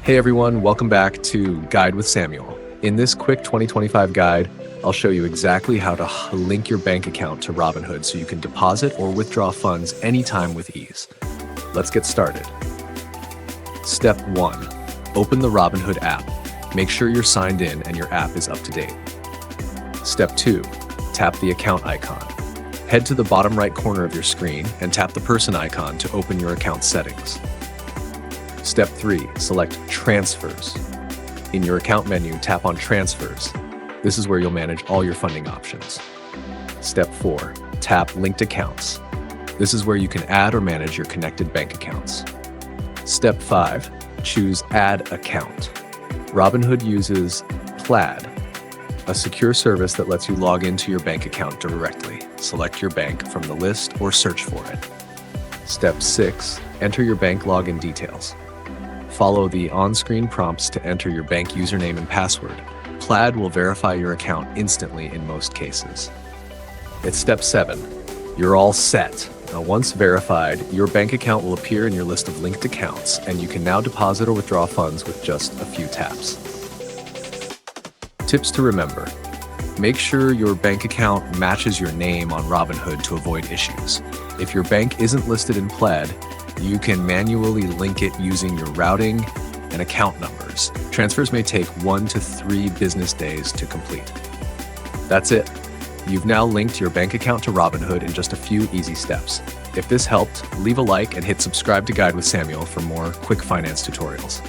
Hey everyone, welcome back to Guide with Samuel. In this quick 2025 guide, I'll show you exactly how to link your bank account to Robinhood so you can deposit or withdraw funds anytime with ease. Let's get started. Step 1. Open the Robinhood app. Make sure you're signed in and your app is up to date. Step 2. Tap the account icon. Head to the bottom right corner of your screen and tap the person icon to open your account settings. Step 3. Select Transfers. In your account menu, tap on Transfers. This is where you'll manage all your funding options. Step 4. Tap Linked Accounts. This is where you can add or manage your connected bank accounts. Step 5. Choose Add Account. Robinhood uses Plaid, a secure service that lets you log into your bank account directly. Select your bank from the list or search for it. Step 6. Enter your bank login details. Follow the on-screen prompts to enter your bank username and password. Plaid will verify your account instantly in most cases. It's step 7. You're all set. Now, once verified, your bank account will appear in your list of linked accounts, and you can now deposit or withdraw funds with just a few taps. Tips to remember. Make sure your bank account matches your name on Robinhood to avoid issues. If your bank isn't listed in Plaid, you can manually link it using your routing and account numbers. Transfers may take 1 to 3 business days to complete. That's it. You've now linked your bank account to Robinhood in just a few easy steps. If this helped, leave a like and hit subscribe to Guide with Samuel for more quick finance tutorials.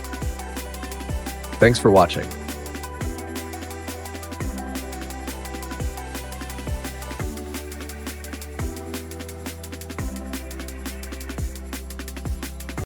Thanks for watching.